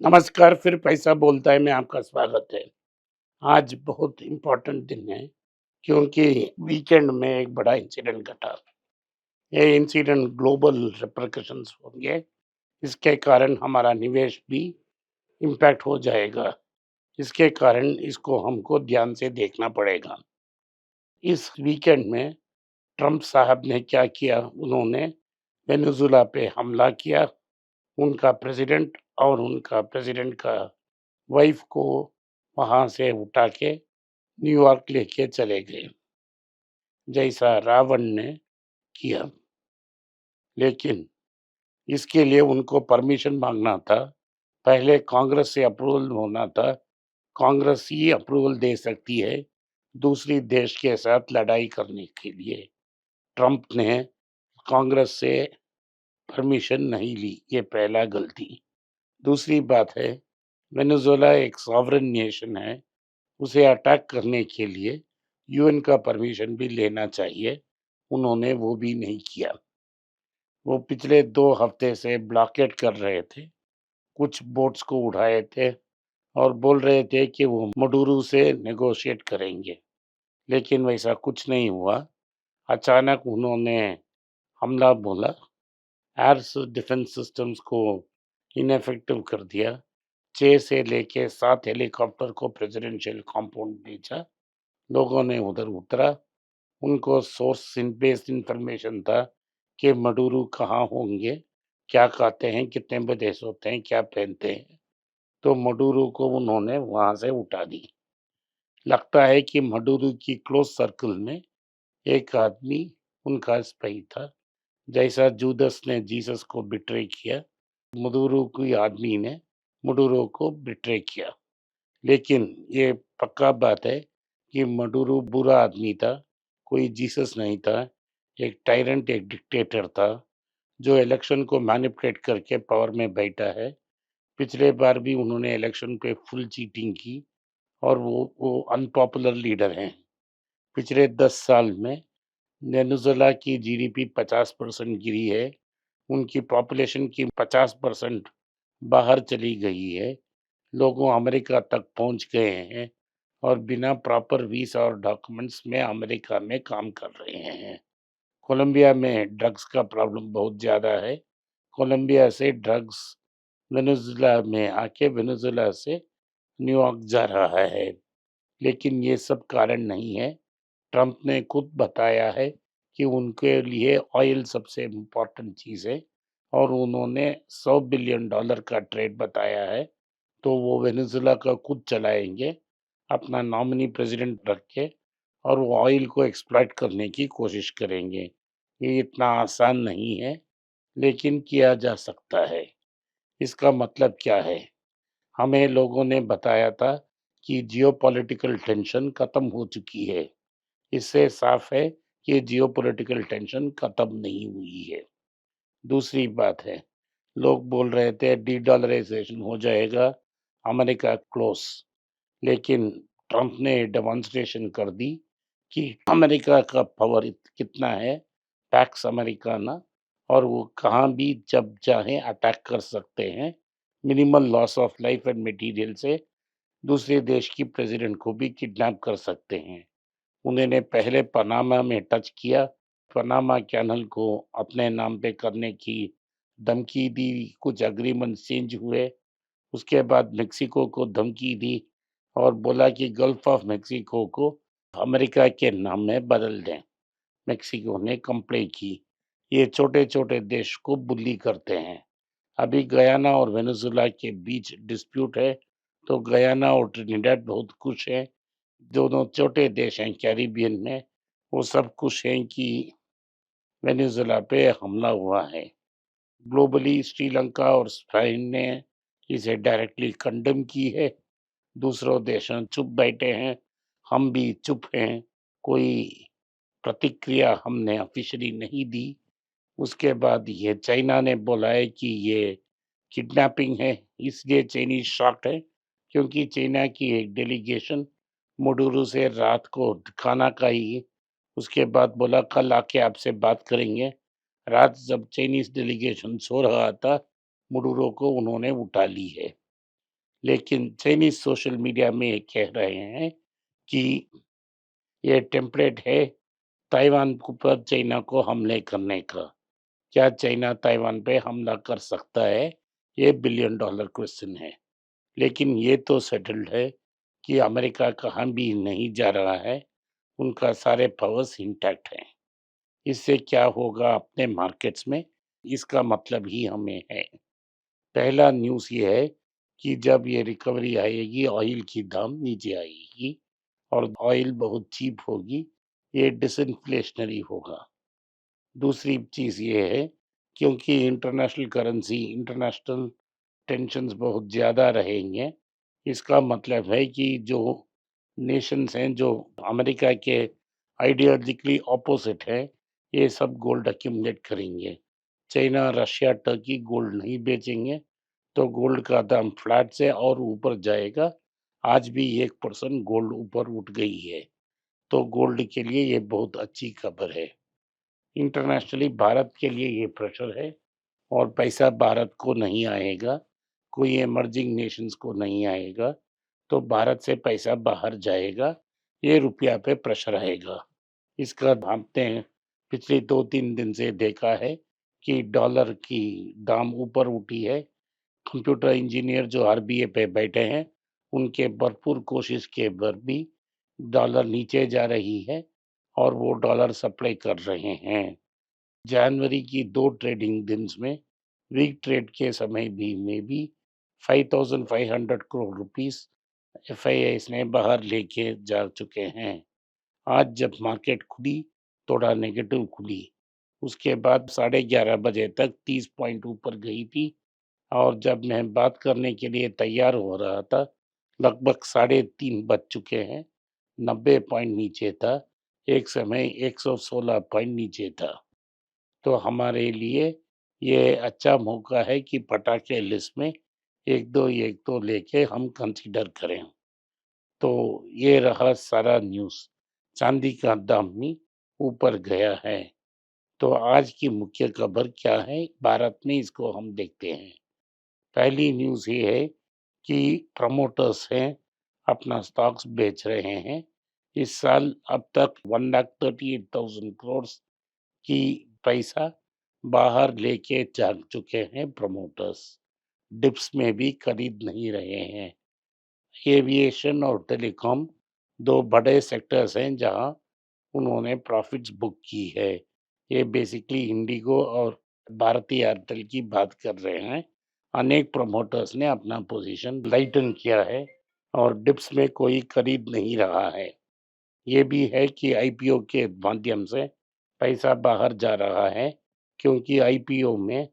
नमस्कार, फिर पैसा बोलता है में आपका स्वागत है। आज बहुत इम्पोर्टेंट दिन है क्योंकि वीकेंड में एक बड़ा इंसिडेंट घटा। ये इंसिडेंट ग्लोबल रिपरकशंस होंगे, इसके कारण हमारा निवेश भी इम्पैक्ट हो जाएगा। इसके कारण इसको हमको ध्यान से देखना पड़ेगा। इस वीकेंड में ट्रम्प साहब ने क्या किया, उन्होंने वेनेजुएला पे हमला किया। उनका प्रेसिडेंट और उनका प्रेसिडेंट का वाइफ को वहाँ से उठा के न्यूयॉर्क लेके चले गए, जैसा रावण ने किया। लेकिन इसके लिए उनको परमिशन मांगना था, पहले कांग्रेस से अप्रूवल होना था। कांग्रेस ही अप्रूवल दे सकती है दूसरी देश के साथ लड़ाई करने के लिए। ट्रम्प ने कांग्रेस से परमिशन नहीं ली, ये पहला गलती। दूसरी बात है, वेनेजुएला एक सॉवरेन नेशन है, उसे अटैक करने के लिए यूएन का परमिशन भी लेना चाहिए। उन्होंने वो भी नहीं किया। वो पिछले 2 हफ्ते से ब्लॉकेट कर रहे थे, कुछ बोट्स को उठाए थे और बोल रहे थे कि वो मडुरू से नेगोशिएट करेंगे, लेकिन वैसा कुछ नहीं हुआ। अचानक उन्होंने हमला बोला, एयर डिफेंस सिस्टम्स को इनएफेक्टिव कर दिया। 6 से लेके 7 हेलीकॉप्टर को प्रेसिडेंशियल कंपाउंड भेजा। लोगों ने उधर उतरा। उनको सोर्स बेस्ड इंफॉर्मेशन था कि मडुरू कहाँ होंगे, क्या खाते हैं, कितने बजे सोते हैं, क्या पहनते हैं। तो मडुरू को उन्होंने वहां से उठा दी। लगता है कि मडुरू की क्लोज सर्कल में एक आदमी उनका स्पाई था, जैसा जूदस ने जीसस को बिट्रे किया, मडुरू की आदमी ने मडुरो को बिट्रे किया। लेकिन ये पक्का बात है कि मडुरो बुरा आदमी था, कोई जीसस नहीं था। एक टायरेंट, एक डिक्टेटर था जो इलेक्शन को मैनिपुलेट करके पावर में बैठा है। पिछले बार भी उन्होंने इलेक्शन पे फुल चीटिंग की और वो अनपॉपुलर लीडर हैं। पिछले 10 साल में वेनेजुएला की जीडीपी 50% गिरी है, उनकी पॉपुलेशन की 50% बाहर चली गई है। लोगों अमेरिका तक पहुंच गए हैं और बिना प्रॉपर वीजा और डॉक्यूमेंट्स में अमेरिका में काम कर रहे हैं। कोलंबिया में ड्रग्स का प्रॉब्लम बहुत ज़्यादा है। कोलंबिया से ड्रग्स वेनेजुएला में आके वेनेजुएला से न्यूयॉर्क जा रहा है। लेकिन ये सब कारण नहीं है। ट्रम्प ने खुद बताया है कि उनके लिए ऑयल सबसे इम्पोर्टेंट चीज़ है और उन्होंने $100 बिलियन का ट्रेड बताया है। तो वो वेनेजुएला का खुद चलाएंगे, अपना नॉमिनी प्रेसिडेंट रख के, और वो ऑयल को एक्सप्लॉइट करने की कोशिश करेंगे। ये इतना आसान नहीं है, लेकिन किया जा सकता है। इसका मतलब क्या है? हमें लोगों ने बताया था कि जियोपॉलिटिकल टेंशन खत्म हो चुकी है। इससे साफ है कि जियोपॉलिटिकल टेंशन खत्म नहीं हुई है। दूसरी बात है, लोग बोल रहे थे डी-डॉलराइजेशन हो जाएगा, अमेरिका क्लोज। लेकिन ट्रम्प ने डेमोंस्ट्रेशन कर दी कि अमेरिका का पावर कितना है, पैक्स अमेरिकाना, और वो कहाँ भी जब चाहे अटैक कर सकते हैं, minimal loss of life and material से। दूसरे देश की प्रेसिडेंट को भी किडनैप कर सकते हैं। उन्होंने पहले पनामा में टच किया, पनामा कैनल को अपने नाम पे करने की धमकी दी, कुछ एग्रीमेंट चेंज हुए। उसके बाद मेक्सिको को धमकी दी और बोला कि गल्फ ऑफ मेक्सिको को अमेरिका के नाम में बदल दें। मेक्सिको ने कंप्लेन की। ये छोटे-छोटे देश को बुली करते हैं। अभी गयाना और वेनेजुएला के बीच डिस्प्यूट है, तो गयाना और ट्रिनिडाड बहुत खुश हैं। दोनों छोटे देश हैं कैरिबियन में, वो सब खुश हैं कि वेनेजुएला पे हमला हुआ है। ग्लोबली श्रीलंका और स्पेन ने इसे डायरेक्टली कंडेम की है। दूसरों देशों चुप बैठे हैं, हम भी चुप हैं। कोई प्रतिक्रिया हमने ऑफिशियली नहीं दी। उसके बाद ये चाइना ने बोला है कि ये किडनैपिंग है, इसलिए चाइनीज शॉक्ड है, क्योंकि चाइना की एक डेलीगेशन मुडुरु से रात को खाना खाई। उसके बाद बोला कल आके आपसे बात करेंगे। रात जब चाइनीज डेलीगेशन सो रहा था, मुडुरो को उन्होंने उठा ली है। लेकिन चाइनीज़ सोशल मीडिया में ये कह रहे हैं कि ये टेम्पलेट है ताइवान पर चाइना को हमले करने का। क्या चाइना ताइवान पे हमला कर सकता है? ये बिलियन डॉलर क्वेश्चन है। लेकिन ये तो सेटल्ड है कि अमेरिका कहाँ भी नहीं जा रहा है, उनका सारे पावर्स इंटैक्ट हैं। इससे क्या होगा अपने मार्केट्स में, इसका मतलब ही हमें है। पहला न्यूज़ ये है कि जब ये रिकवरी आएगी, ऑयल की दाम नीचे आएगी और ऑयल बहुत चीप होगी, ये डिसइन्फ्लेशनरी होगा। दूसरी चीज़ ये है क्योंकि इंटरनेशनल टेंशन्स बहुत ज़्यादा रहेंगे, इसका मतलब है कि जो नेशंस हैं, जो अमेरिका के आइडियोलॉजिकली ऑपोज़िट हैं, ये सब गोल्ड एक्यूमुलेट करेंगे। चाइना, रशिया, टर्की गोल्ड नहीं बेचेंगे, तो गोल्ड का दाम फ्लैट से और ऊपर जाएगा। आज भी 1% गोल्ड ऊपर उठ गई है, तो गोल्ड के लिए ये बहुत अच्छी खबर है। इंटरनेशनली भारत के लिए ये प्रेशर है और पैसा भारत को नहीं आएगा, कोई इमर्जिंग नेशंस को नहीं आएगा, तो भारत से पैसा बाहर जाएगा, ये रुपया पे प्रेशर आएगा। इसका हमने पिछले 2-3 दिन से देखा है कि डॉलर की दाम ऊपर उठी है। कंप्यूटर इंजीनियर जो आरबीए पे बैठे हैं, उनके भरपूर कोशिश के पर भी डॉलर नीचे जा रही है और वो डॉलर सप्लाई कर रहे हैं। जनवरी की 2 ट्रेडिंग दिन्स में वीक ट्रेड के समय भी में भी 5500 करोड़ रुपीस एफआईआईस ने बाहर लेके जा चुके हैं। आज जब मार्केट खुली, थोड़ा नेगेटिव खुली, उसके बाद 11:30 बजे तक 30 पॉइंट ऊपर गई थी और जब मैं बात करने के लिए तैयार हो रहा था, लगभग 3:30 बज चुके हैं, 90 पॉइंट नीचे था, एक समय 116 पॉइंट नीचे था। तो हमारे लिए ये अच्छा मौका है कि पटाखे लिस्ट में 1-2 लेके हम कंसीडर करें। तो ये रहा सारा न्यूज़। चांदी का दाम भी ऊपर गया है। तो आज की मुख्य खबर क्या है भारत में, इसको हम देखते हैं। पहली न्यूज़ ये है कि प्रमोटर्स हैं अपना स्टॉक्स बेच रहे हैं। इस साल अब तक 1,38,000 करोड़ की पैसा बाहर लेके जा चुके हैं प्रमोटर्स। डिप्स में भी खरीद नहीं रहे हैं। एविएशन और टेलीकॉम 2 बड़े सेक्टर्स हैं जहां उन्होंने प्रॉफिट्स बुक की है। ये बेसिकली इंडिगो और भारती एयरटेल की बात कर रहे हैं। अनेक प्रमोटर्स ने अपना पोजीशन लाइटन किया है और डिप्स में कोई खरीद नहीं रहा है। ये भी है कि आईपीओ के माध्यम से पैसा बाहर जा रहा है क्योंकि आईपीओ में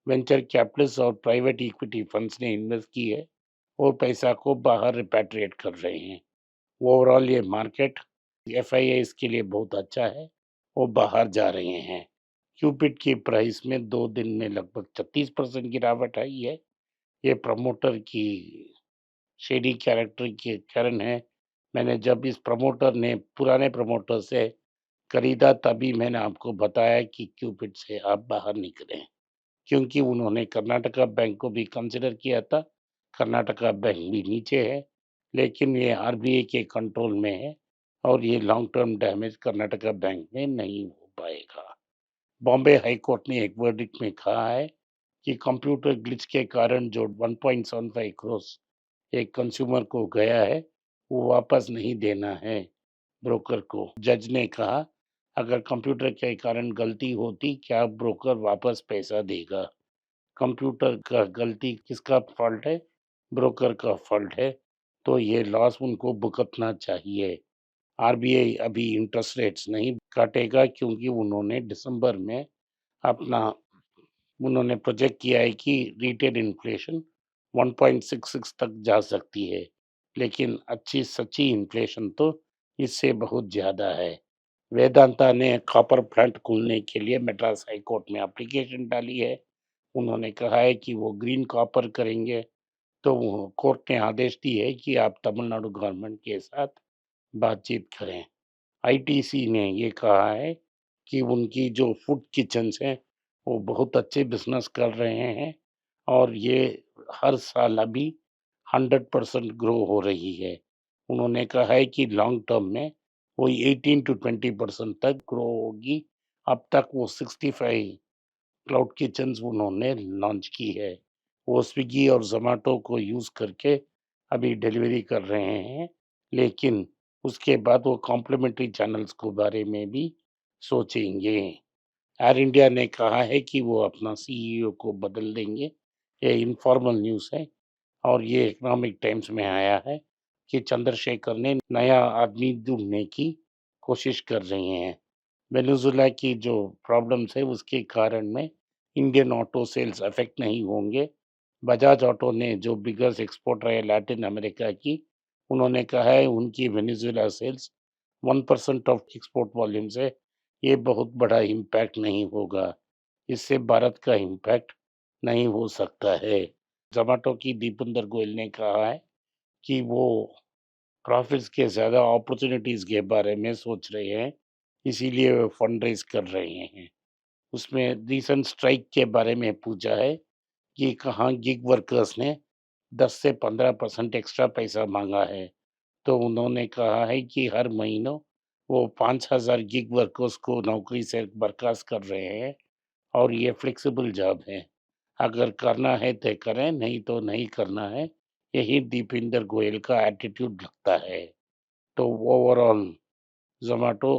वेंचर कैपिटलिस्ट और प्राइवेट इक्विटी फंड्स ने इन्वेस्ट की है और पैसा को बाहर रिपैट्रिएट कर रहे हैं। ओवरऑल ये मार्केट एफआईआईस के लिए बहुत अच्छा है, वो बाहर जा रहे हैं। क्यूपिट की प्राइस में 2 दिन में लगभग 36% गिरावट आई है। ये प्रमोटर की शेडी कैरेक्टर के कारण है। मैंने जब इस प्रमोटर ने पुराने प्रमोटर से खरीदा तभी मैंने आपको बताया कि क्यूपिट से आप बाहर निकलें, क्योंकि उन्होंने कर्नाटका बैंक को भी कंसिडर किया था। कर्नाटका बैंक भी नीचे है, लेकिन ये आरबीआई के कंट्रोल में है और ये long term damage Karnataka bank में नहीं हो पाएगा। बॉम्बे हाई कोर्ट ने एक वर्डिक्ट में कहा है कि कंप्यूटर ग्लिच के कारण जो 1.75 करोड़ एक कंज्यूमर को गया है, वो वापस नहीं देना है ब्रोकर को। जज ने कहा, अगर कंप्यूटर के कारण गलती होती, क्या ब्रोकर वापस पैसा देगा? कंप्यूटर का गलती किसका फॉल्ट है? ब्रोकर का फॉल्ट है, तो ये लॉस उनको भुगतना चाहिए। आरबीआई अभी इंटरेस्ट रेट्स नहीं काटेगा क्योंकि अपना उन्होंने प्रोजेक्ट किया है कि रिटेल इन्फ्लेशन 1.66 तक जा सकती है, लेकिन अच्छी सच्ची इन्फ्लेशन तो इससे बहुत ज़्यादा है। वेदांता ने कॉपर प्लांट खोलने के लिए मद्रास हाई कोर्ट में एप्लीकेशन डाली है। उन्होंने कहा है कि वो ग्रीन कॉपर करेंगे, तो वो कोर्ट ने आदेश दी है कि आप तमिलनाडु गवर्नमेंट के साथ बातचीत करें। आईटीसी ने ये कहा है कि उनकी जो फूड किचन्स हैं, वो बहुत अच्छे बिज़नेस कर रहे हैं और ये हर साल अभी 100% ग्रो हो रही है। उन्होंने कहा है कि लॉन्ग टर्म में वो 18 टू 20% तक ग्रो होगी। अब तक वो 65 क्लाउड किचन्स उन्होंने लॉन्च की है। वो स्विगी और ज़ोमैटो को यूज़ करके अभी डिलीवरी कर रहे हैं, लेकिन उसके बाद वो कॉम्प्लीमेंट्री चैनल्स के बारे में भी सोचेंगे। एयर इंडिया ने कहा है कि वो अपना सीईओ को बदल देंगे। ये इनफॉर्मल न्यूज़ है और ये इकोनॉमिक टाइम्स में आया है कि चंद्रशेखर ने नया आदमी ढूँढने की कोशिश कर रहे हैं। वेनेजुएला की जो प्रॉब्लम्स है उसके कारण में इंडियन ऑटो सेल्स अफेक्ट नहीं होंगे। बजाज ऑटो ने जो बिगेस्ट एक्सपोर्टर है लैटिन अमेरिका की, उन्होंने कहा है उनकी Venezuela sales 1% of export volume से ये बहुत बड़ा इम्पैक्ट नहीं होगा। इससे भारत का इम्पैक्ट नहीं हो सकता है। ज़ोमैटो की दीपेंद्र गोयल ने कहा है कि वो प्रॉफिट्स के ज़्यादा अपॉर्चुनिटीज़ के बारे में सोच रहे हैं, इसीलिए वो फंड रेज़ कर रहे हैं। उसमें रिसेंट स्ट्राइक के बारे में पूछा है कि कहाँ गिग वर्कर्स ने 10 से 15% एक्स्ट्रा पैसा माँगा है। तो उन्होंने कहा है कि हर महीनों वो 5,000 गिग वर्कर्स को नौकरी से बर्खास्त कर रहे हैं और ये फ्लेक्सिबल जॉब है। अगर करना है तो करें, नहीं तो नहीं करना है। यही दीपेंद्र गोयल का एटीट्यूड लगता है। तो ओवरऑल ज़ोमैटो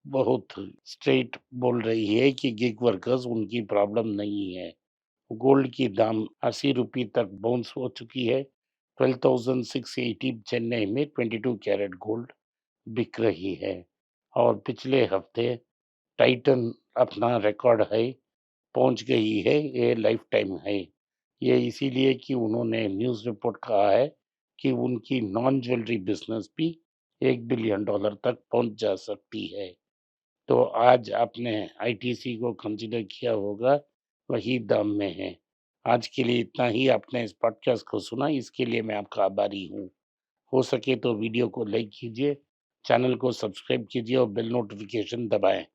बहुत स्ट्रेट बोल रही है कि गिग वर्कर्स उनकी प्रॉब्लम नहीं है। गोल्ड की दाम 80 रुपये तक बाउंस हो चुकी है। 12,680 चेन्नई में 22 कैरेट गोल्ड बिक रही है और पिछले हफ्ते टाइटन अपना रिकॉर्ड हाई पहुंच गई है। ये लाइफ टाइम है। ये इसीलिए कि उन्होंने न्यूज़ रिपोर्ट कहा है कि उनकी नॉन ज्वेलरी बिजनेस भी $1 बिलियन तक पहुंच जा सकती है। तो आज आपने आईटीसी को कंसिडर किया होगा, वही दाम में है। आज के लिए इतना ही। आपने इस पॉडकास्ट को सुना, इसके लिए मैं आपका आभारी हूँ। हो सके तो वीडियो को लाइक कीजिए, चैनल को सब्सक्राइब कीजिए और बेल नोटिफिकेशन दबाएं।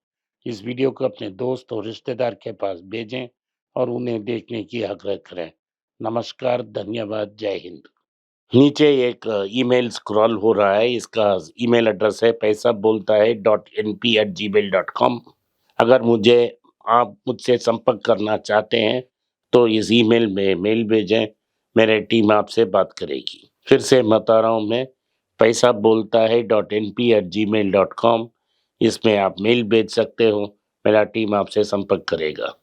इस वीडियो को अपने दोस्त और रिश्तेदार के पास भेजें और उन्हें देखने की आग्रह करें। नमस्कार, धन्यवाद, जय हिंद। नीचे एक ईमेल स्क्रॉल हो रहा है, इसका ईमेल एड्रेस है पैसा बोलता है .np@gmail.com। अगर आप मुझसे संपर्क करना चाहते हैं तो इस ईमेल में मेल भेजें, मेरी टीम आपसे बात करेगी। फिर से बता रहा हूँ मैं, पैसा बोलता है .np@gmail.com। इसमें आप मेल भेज सकते हो, मेरा टीम आपसे संपर्क करेगा।